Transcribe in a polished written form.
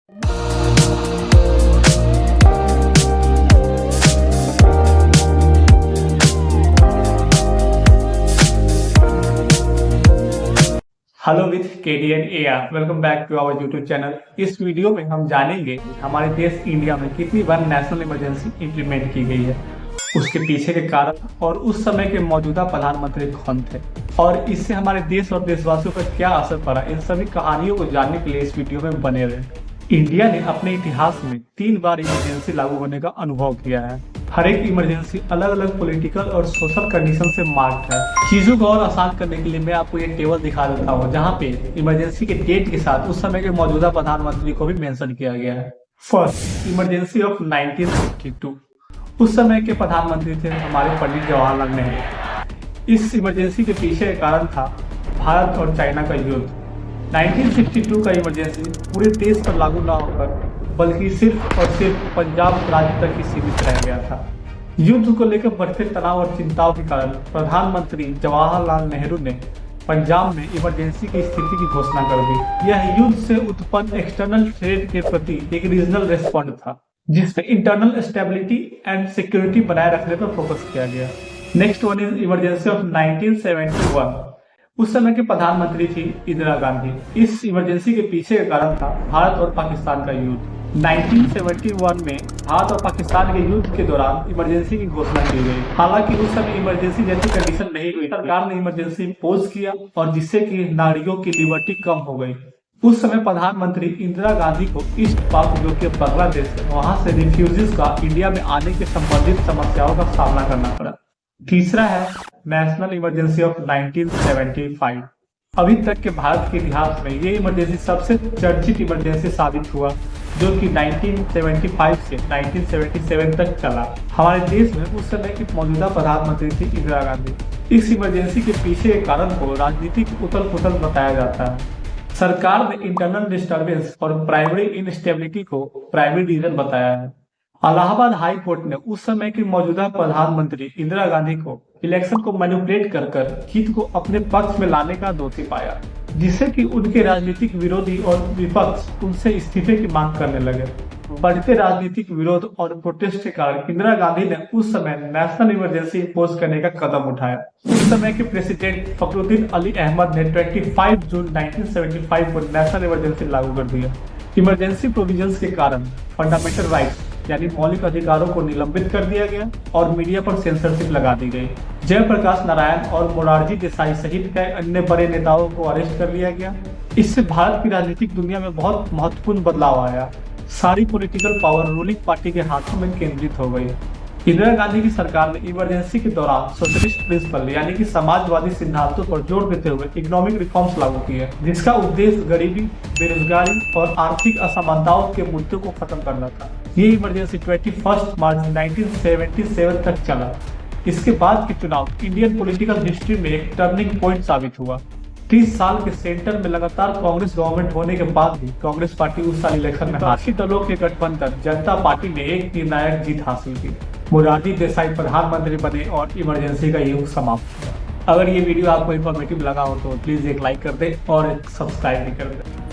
Hello with KDN AR, welcome back to our YouTube channel. इस video में हम जानेंगे हमारे देश इंडिया में कितनी बार नेशनल इमरजेंसी इंप्लीमेंट की गई है, उसके पीछे के कारण और उस समय के मौजूदा प्रधानमंत्री कौन थे और इससे हमारे देश और देशवासियों पर क्या असर पड़ा। इन सभी कहानियों को जानने के लिए इस वीडियो में बने रहे। इंडिया ने अपने इतिहास में 3 बार इमरजेंसी लागू होने का अनुभव किया है। हर एक इमरजेंसी अलग अलग पॉलिटिकल और सोशल कंडीशन से मार्क्ड है। चीजों को और आसान करने के लिए मैं आपको ये टेबल दिखा देता हूँ, जहाँ पे इमरजेंसी के डेट के साथ उस समय के मौजूदा प्रधानमंत्री को भी मेंशन किया गया है। First, emergency of 1952। उस समय के प्रधानमंत्री थे हमारे पंडित जवाहरलाल नेहरू। इस इमरजेंसी के पीछे का कारण था भारत और चाइना का युद्ध। 1962 का इमरजेंसी पूरे देश पर लागू न होकर बल्कि सिर्फ और सिर्फ पंजाब राज्य तक ही सीमित रह गया था। युद्ध को लेकर बढ़ते तनाव और चिंताओं के कारण प्रधानमंत्री जवाहरलाल नेहरू ने पंजाब में इमरजेंसी की स्थिति की घोषणा कर दी। यह युद्ध से उत्पन्न एक्सटर्नल थ्रेट के प्रति एक रीजनल रेस्पॉन्ड था, जिसमें इंटरनल स्टेबिलिटी एंड सिक्योरिटी बनाए रखने पर फोकस किया गया। Next one is emergency of 1971। उस समय के प्रधानमंत्री थी इंदिरा गांधी। इस इमरजेंसी के पीछे का कारण था भारत और पाकिस्तान का युद्ध। 1971 में भारत और पाकिस्तान के युद्ध के दौरान इमरजेंसी की घोषणा की गई। हालांकि उस समय इमरजेंसी जैसी कंडीशन नहीं हुई। सरकार ने इमरजेंसी इम्पोज किया और जिससे कि नागरिकों की लिबर्टी कम हो गई। उस समय प्रधानमंत्री इंदिरा गांधी को ईस्ट पाक, जो कि बांग्लादेश है, वहां से रिफ्यूजीज का इंडिया में आने के संबंधित समस्याओं का सामना करना पड़ा। तीसरा है नेशनल इमरजेंसी ऑफ 1975। अभी तक के भारत के इतिहास में ये इमरजेंसी सबसे चर्चित इमरजेंसी साबित हुआ, जो कि 1975 से 1977 तक चला। हमारे देश में उस समय की मौजूदा प्रधानमंत्री थी इंदिरा गांधी। इस इमरजेंसी के पीछे के कारण को राजनीतिक उथल पुथल बताया जाता है। सरकार ने इंटरनल डिस्टर्बेंस और प्राइमरी इनस्टेबिलिटी को प्राइमरी रीजन बताया है। इलाहाबाद हाई कोर्ट ने उस समय की मौजूदा प्रधानमंत्री इंदिरा गांधी को इलेक्शन को मैनिपुलेट कर जीत को अपने पक्ष में लाने का दोषी पाया, जिससे कि उनके राजनीतिक विरोधी और विपक्ष उनसे इस्तीफे की मांग करने लगे। बढ़ते राजनीतिक विरोध और प्रोटेस्ट के कारण इंदिरा गांधी ने उस समय नेशनल इमरजेंसी इम्पोज करने का कदम उठाया। उस समय के प्रेसिडेंट फखरुद्दीन अली अहमद ने 25 जून 1975 को नेशनल इमरजेंसी लागू कर दिया। इमरजेंसी प्रोविजंस के कारण फंडामेंटल राइट्स यानी मौलिक अधिकारों को निलंबित कर दिया गया और मीडिया पर सेंसरशिप लगा दी गई। जयप्रकाश नारायण और मोरारजी देसाई सहित कई अन्य बड़े नेताओं को अरेस्ट कर लिया गया। इससे भारत की राजनीतिक दुनिया में बहुत महत्वपूर्ण बदलाव आया। सारी पॉलिटिकल पावर रूलिंग पार्टी के हाथों में केंद्रित हो गई। इंदिरा गांधी की सरकार ने इमरजेंसी के दौरान सोशलिस्ट प्रिंसिपल यानी कि समाजवादी सिद्धांतों पर जोर देते हुए इकोनॉमिक रिफॉर्म्स लागू किए, जिसका उद्देश्य गरीबी, बेरोजगारी और आर्थिक असमानताओं के मुद्दों को खत्म करना था। ये इमरजेंसी 21 मार्च 1977 तक चला। इसके बाद के चुनाव इंडियन पॉलिटिकल हिस्ट्री में एक टर्निंग पॉइंट साबित हुआ। 30 साल के सेंटर में लगातार कांग्रेस गवर्नमेंट होने के बाद भी कांग्रेस पार्टी उस साल इलेक्शन में हारी। दलों के गठबंधन जनता पार्टी ने एक निर्णायक जीत हासिल की। मोरारजी देसाई प्रधानमंत्री बने और इमरजेंसी का युग समाप्त हुआ। अगर ये वीडियो आपको इन्फॉर्मेटिव लगा हो तो प्लीज एक लाइक कर दे और सब्सक्राइब भी कर दे।